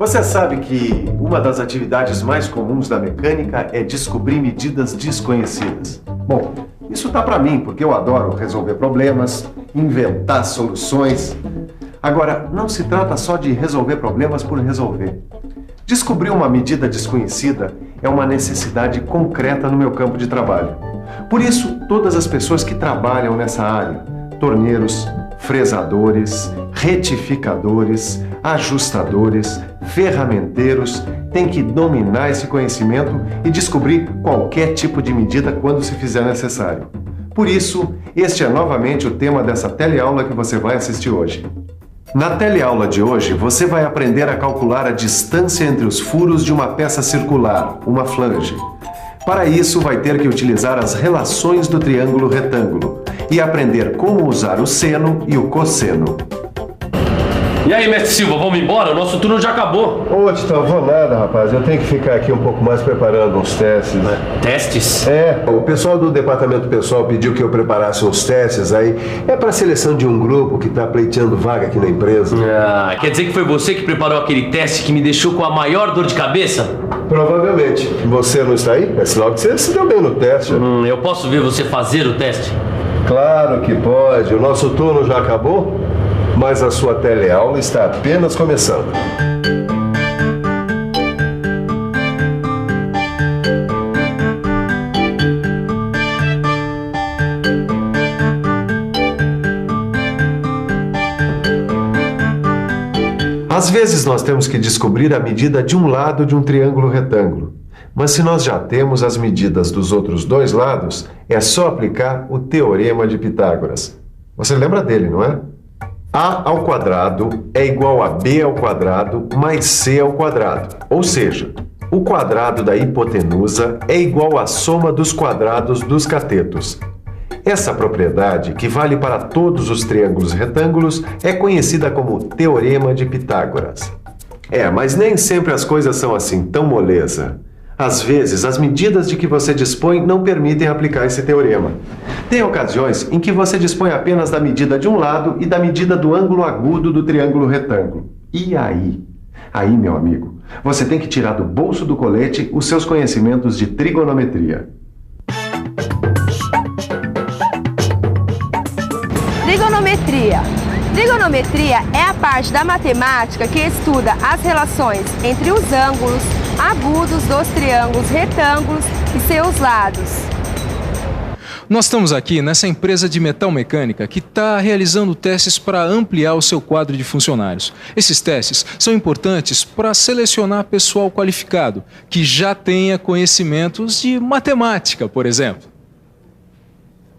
Você sabe que uma das atividades mais comuns da mecânica é descobrir medidas desconhecidas. Bom, isso tá pra mim, porque eu adoro resolver problemas, inventar soluções. Agora, não se trata só de resolver problemas por resolver. Descobrir uma medida desconhecida é uma necessidade concreta no meu campo de trabalho. Por isso, todas as pessoas que trabalham nessa área, torneiros, fresadores, retificadores, ajustadores, ferramenteiros, têm que dominar esse conhecimento e descobrir qualquer tipo de medida quando se fizer necessário. Por isso, este é novamente o tema dessa teleaula que você vai assistir hoje. Na teleaula de hoje, você vai aprender a calcular a distância entre os furos de uma peça circular, uma flange. Para isso, vai ter que utilizar as relações do triângulo retângulo e aprender como usar o seno e o cosseno. E aí, mestre Silva, vamos embora? O nosso turno já acabou. Ô, Titão, vou nada, rapaz. Eu tenho que ficar aqui um pouco mais preparando uns testes. Testes? É, o pessoal do departamento pessoal pediu que eu preparasse uns testes aí. É para seleção de um grupo que tá pleiteando vaga aqui na empresa. Ah, quer dizer que foi você que preparou aquele teste que me deixou com a maior dor de cabeça? Provavelmente. Você não está aí? É sinal que você se deu bem no teste. Eu posso ver você fazer o teste? Claro que pode. O nosso turno já acabou, mas a sua teleaula está apenas começando. Às vezes nós temos que descobrir a medida de um lado de um triângulo retângulo. Mas se nós já temos as medidas dos outros dois lados, é só aplicar o Teorema de Pitágoras. Você lembra dele, não é? A ao quadrado é igual a B ao quadrado mais C ao quadrado. Ou seja, o quadrado da hipotenusa é igual à soma dos quadrados dos catetos. Essa propriedade, que vale para todos os triângulos retângulos, é conhecida como Teorema de Pitágoras. Mas nem sempre as coisas são assim tão moleza. Às vezes, as medidas de que você dispõe não permitem aplicar esse teorema. Tem ocasiões em que você dispõe apenas da medida de um lado e da medida do ângulo agudo do triângulo retângulo. E aí? Aí, meu amigo, você tem que tirar do bolso do colete os seus conhecimentos de trigonometria. Trigonometria. Trigonometria é a parte da matemática que estuda as relações entre os ângulos agudos dos triângulos retângulos e seus lados. Nós estamos aqui nessa empresa de metal mecânica que está realizando testes para ampliar o seu quadro de funcionários. Esses testes são importantes para selecionar pessoal qualificado, que já tenha conhecimentos de matemática, por exemplo.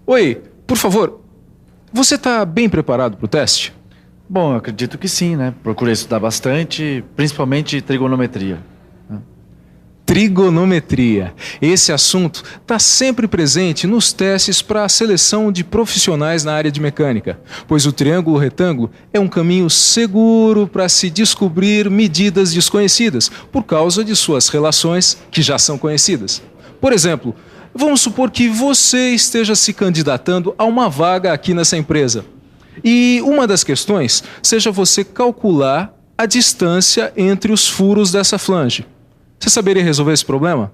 Oi, por favor, você está bem preparado para o teste? Bom, eu acredito que sim, né? Procurei estudar bastante, principalmente trigonometria. Trigonometria. Esse assunto está sempre presente nos testes para a seleção de profissionais na área de mecânica, pois o triângulo retângulo é um caminho seguro para se descobrir medidas desconhecidas, por causa de suas relações que já são conhecidas. Por exemplo, vamos supor que você esteja se candidatando a uma vaga aqui nessa empresa. E uma das questões seja você calcular a distância entre os furos dessa flange. Você saberia resolver esse problema?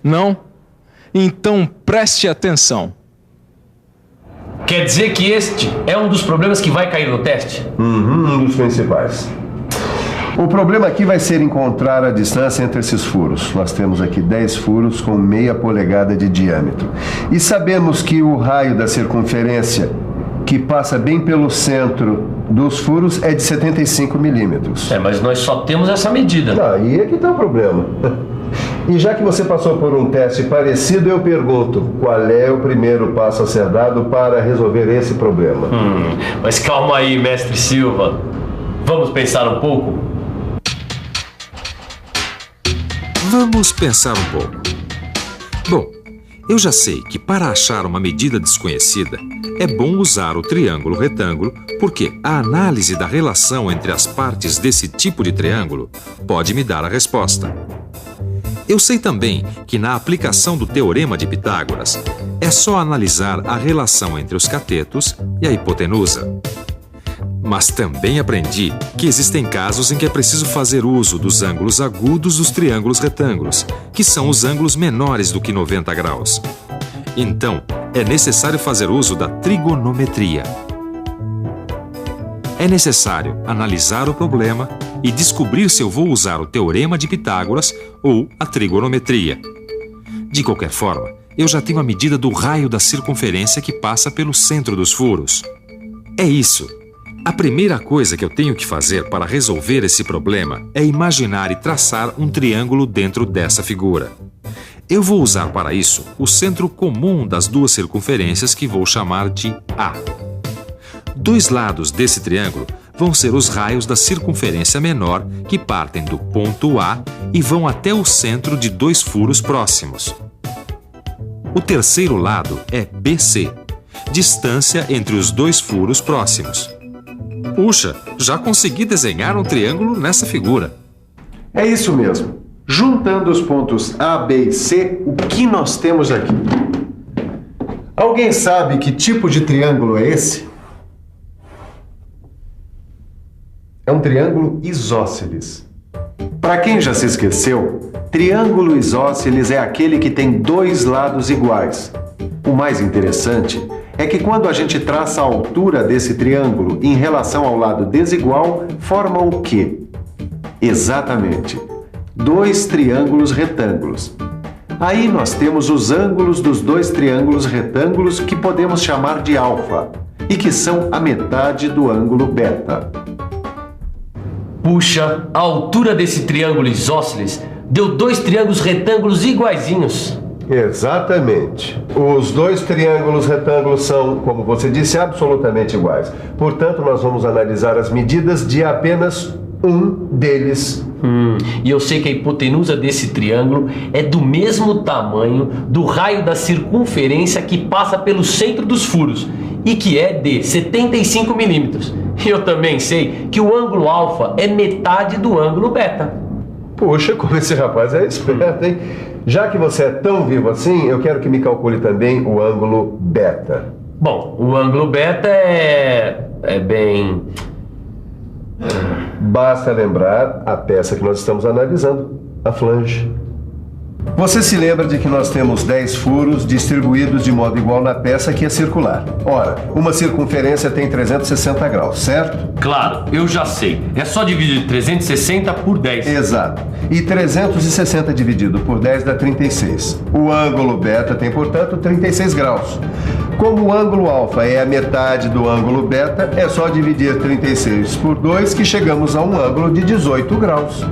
Não? Então preste atenção. Quer dizer que este é um dos problemas que vai cair no teste? Um dos principais. O problema aqui vai ser encontrar a distância entre esses furos. Nós temos aqui 10 furos com meia polegada de diâmetro. E sabemos que o raio da circunferência, que passa bem pelo centro dos furos, é de 75 milímetros. Mas nós só temos essa medida. Aí é que está o problema. E já que você passou por um teste parecido, eu pergunto, qual é o primeiro passo a ser dado para resolver esse problema? Mas calma aí, mestre Silva. Vamos pensar um pouco? Vamos pensar um pouco. Bom, eu já sei que para achar uma medida desconhecida, é bom usar o triângulo retângulo, porque a análise da relação entre as partes desse tipo de triângulo pode me dar a resposta. Eu sei também que na aplicação do Teorema de Pitágoras, é só analisar a relação entre os catetos e a hipotenusa. Mas também aprendi que existem casos em que é preciso fazer uso dos ângulos agudos dos triângulos retângulos, que são os ângulos menores do que 90 graus. Então, é necessário fazer uso da trigonometria. É necessário analisar o problema e descobrir se eu vou usar o teorema de Pitágoras ou a trigonometria. De qualquer forma, eu já tenho a medida do raio da circunferência que passa pelo centro dos furos. É isso. A primeira coisa que eu tenho que fazer para resolver esse problema é imaginar e traçar um triângulo dentro dessa figura. Eu vou usar para isso o centro comum das duas circunferências que vou chamar de A. Dois lados desse triângulo vão ser os raios da circunferência menor que partem do ponto A e vão até o centro de dois furos próximos. O terceiro lado é BC, distância entre os dois furos próximos. Puxa, já consegui desenhar um triângulo nessa figura. É isso mesmo. Juntando os pontos A, B e C, o que nós temos aqui? Alguém sabe que tipo de triângulo é esse? É um triângulo isósceles. Para quem já se esqueceu, triângulo isósceles é aquele que tem dois lados iguais. O mais interessante é que quando a gente traça a altura desse triângulo em relação ao lado desigual, forma o quê? Exatamente, dois triângulos retângulos. Aí nós temos os ângulos dos dois triângulos retângulos que podemos chamar de alfa e que são a metade do ângulo beta. Puxa, a altura desse triângulo isósceles deu dois triângulos retângulos iguaizinhos. Exatamente. Os dois triângulos retângulos são, como você disse, absolutamente iguais. Portanto, nós vamos analisar as medidas de apenas um deles. E eu sei que a hipotenusa desse triângulo é do mesmo tamanho do raio da circunferência que passa pelo centro dos furos e que é de 75 milímetros. E eu também sei que o ângulo alfa é metade do ângulo beta. Puxa, como esse rapaz é esperto, hein? Já que você é tão vivo assim, eu quero que me calcule também o ângulo beta. Bom, o ângulo beta é bem... Basta lembrar a peça que nós estamos analisando, a flange. Você se lembra de que nós temos 10 furos distribuídos de modo igual na peça que é circular. Ora, uma circunferência tem 360 graus, certo? Claro, eu já sei. É só dividir 360 por 10. Exato. E 360 dividido por 10 dá 36. O ângulo beta tem, portanto, 36 graus. Como o ângulo alfa é a metade do ângulo beta, é só dividir 36 por 2 que chegamos a um ângulo de 18 graus.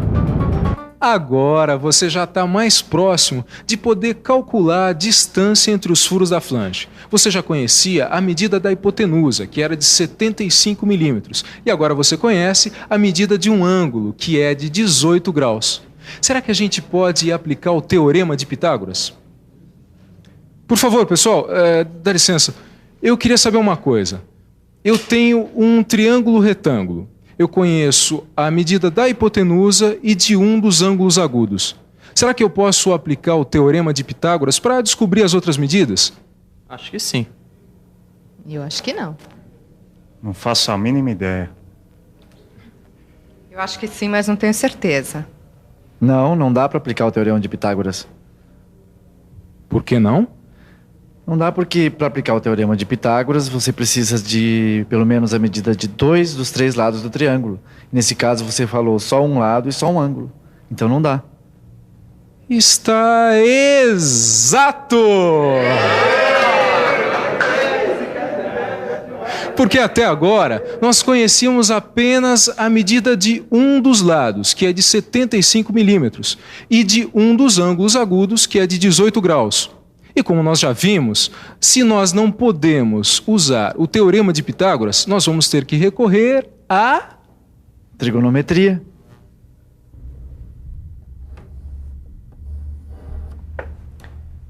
Agora você já está mais próximo de poder calcular a distância entre os furos da flange. Você já conhecia a medida da hipotenusa, que era de 75 milímetros, e agora você conhece a medida de um ângulo, que é de 18 graus. Será que a gente pode aplicar o teorema de Pitágoras? Por favor, pessoal, dá licença. Eu queria saber uma coisa. Eu tenho um triângulo retângulo. Eu conheço a medida da hipotenusa e de um dos ângulos agudos. Será que eu posso aplicar o teorema de Pitágoras para descobrir as outras medidas? Acho que sim. Eu acho que não. Não faço a mínima ideia. Eu acho que sim, mas não tenho certeza. Não dá para aplicar o teorema de Pitágoras. Por que não? Não dá porque, para aplicar o teorema de Pitágoras, você precisa de, pelo menos, a medida de 2 dos 3 lados do triângulo. Nesse caso, você falou só um lado e só um ângulo. Então, não dá. Está exato! Porque até agora, nós conhecíamos apenas a medida de um dos lados, que é de 75 milímetros, e de um dos ângulos agudos, que é de 18 graus. E como nós já vimos, se nós não podemos usar o teorema de Pitágoras, nós vamos ter que recorrer à trigonometria.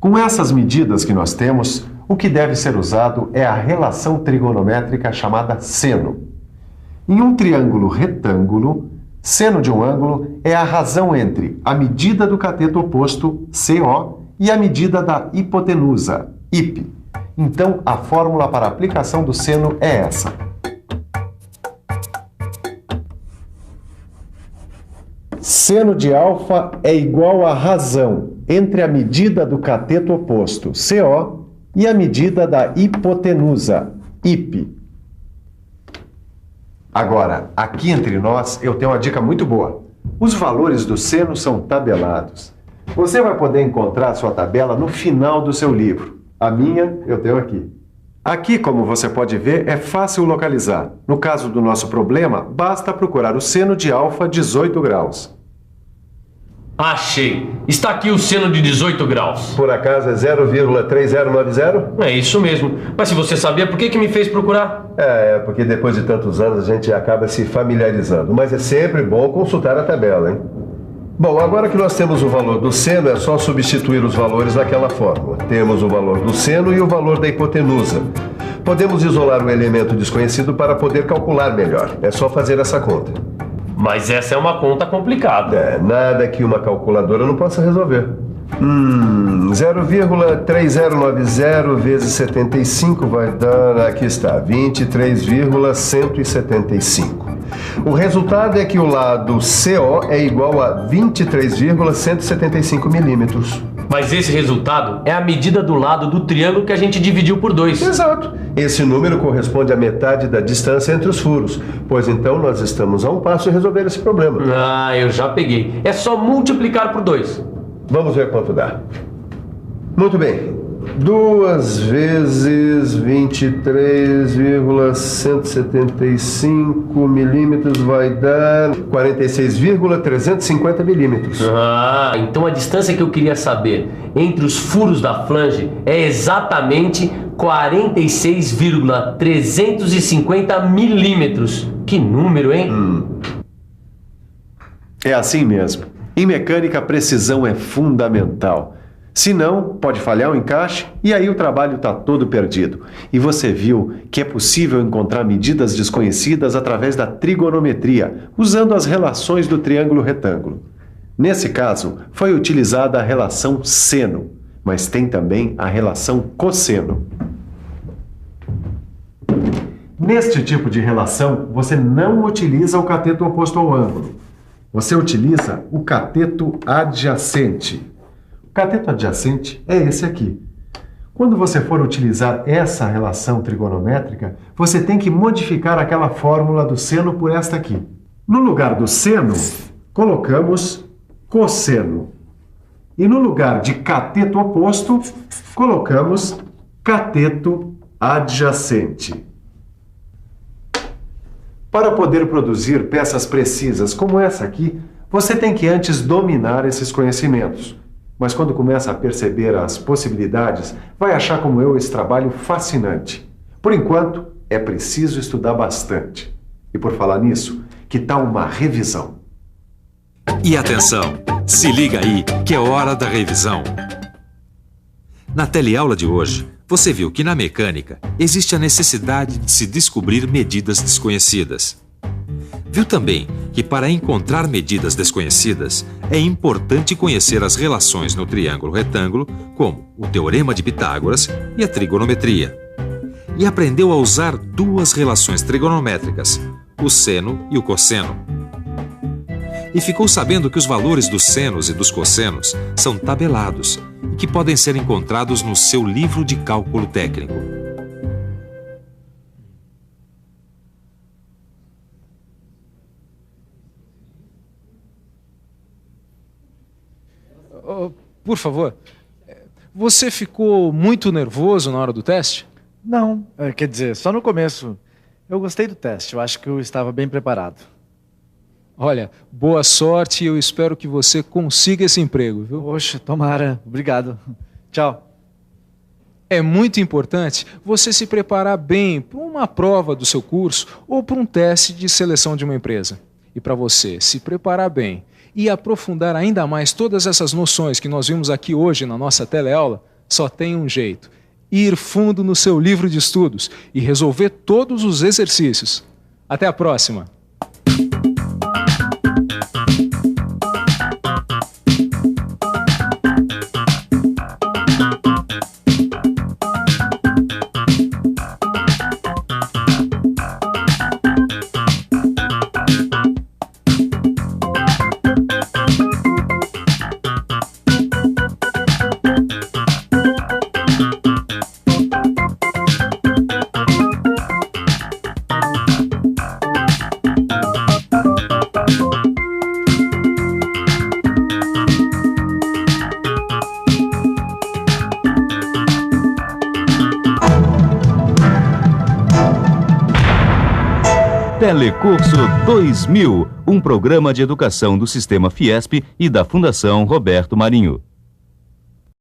Com essas medidas que nós temos, o que deve ser usado é a relação trigonométrica chamada seno. Em um triângulo retângulo, seno de um ângulo é a razão entre a medida do cateto oposto, CO, e a medida da hipotenusa, IP. Então, a fórmula para a aplicação do seno é essa. Seno de alfa é igual à razão entre a medida do cateto oposto, CO, e a medida da hipotenusa, IP. Agora, aqui entre nós, eu tenho uma dica muito boa. Os valores do seno são tabelados. Você vai poder encontrar a sua tabela no final do seu livro. A minha, eu tenho aqui. Aqui, como você pode ver, é fácil localizar. No caso do nosso problema, basta procurar o seno de alfa 18 graus. Achei! Está aqui o seno de 18 graus. Por acaso é 0,3090? É isso mesmo. Mas se você sabia, por que me fez procurar? Porque depois de tantos anos a gente acaba se familiarizando. Mas é sempre bom consultar a tabela, hein? Bom, agora que nós temos o valor do seno, é só substituir os valores naquela fórmula. Temos o valor do seno e o valor da hipotenusa. Podemos isolar o elemento desconhecido para poder calcular melhor. É só fazer essa conta. Mas essa é uma conta complicada. Nada que uma calculadora não possa resolver. 0,3090 vezes 75 vai dar, aqui está, 23,175. O resultado é que o lado CO é igual a 23,175 milímetros. Mas esse resultado é a medida do lado do triângulo que a gente dividiu por 2. Exato. Esse número corresponde à metade da distância entre os furos, pois então nós estamos a um passo de resolver esse problema. Eu já peguei. É só multiplicar por 2. Vamos ver quanto dá. Muito bem. 2 vezes 23,175 milímetros vai dar 46,350 milímetros. Então a distância que eu queria saber entre os furos da flange é exatamente 46,350 milímetros. Que número, hein? É assim mesmo. Em mecânica, a precisão é fundamental. Se não, pode falhar o encaixe e aí o trabalho está todo perdido. E você viu que é possível encontrar medidas desconhecidas através da trigonometria, usando as relações do triângulo retângulo. Nesse caso, foi utilizada a relação seno, mas tem também a relação cosseno. Neste tipo de relação, você não utiliza o cateto oposto ao ângulo. Você utiliza o cateto adjacente. O cateto adjacente é esse aqui. Quando você for utilizar essa relação trigonométrica, você tem que modificar aquela fórmula do seno por esta aqui. No lugar do seno, colocamos cosseno. E no lugar de cateto oposto, colocamos cateto adjacente. Para poder produzir peças precisas como essa aqui, você tem que antes dominar esses conhecimentos. Mas quando começa a perceber as possibilidades, vai achar como eu esse trabalho fascinante. Por enquanto, é preciso estudar bastante. E por falar nisso, que tal uma revisão? E atenção, se liga aí que é hora da revisão. Na teleaula de hoje, você viu que na mecânica existe a necessidade de se descobrir medidas desconhecidas. Viu também que para encontrar medidas desconhecidas é importante conhecer as relações no triângulo retângulo, como o Teorema de Pitágoras e a trigonometria. E aprendeu a usar duas relações trigonométricas, o seno e o cosseno. E ficou sabendo que os valores dos senos e dos cossenos são tabelados e que podem ser encontrados no seu livro de cálculo técnico. Por favor, você ficou muito nervoso na hora do teste? Não, quer dizer, só no começo. Eu gostei do teste, eu acho que eu estava bem preparado. Olha, boa sorte e eu espero que você consiga esse emprego, viu? Poxa, tomara. Obrigado. Tchau. É muito importante você se preparar bem para uma prova do seu curso ou para um teste de seleção de uma empresa. E para você se preparar bem e aprofundar ainda mais todas essas noções que nós vimos aqui hoje na nossa teleaula, só tem um jeito: ir fundo no seu livro de estudos e resolver todos os exercícios. Até a próxima! Telecurso 2000, um programa de educação do Sistema Fiesp e da Fundação Roberto Marinho.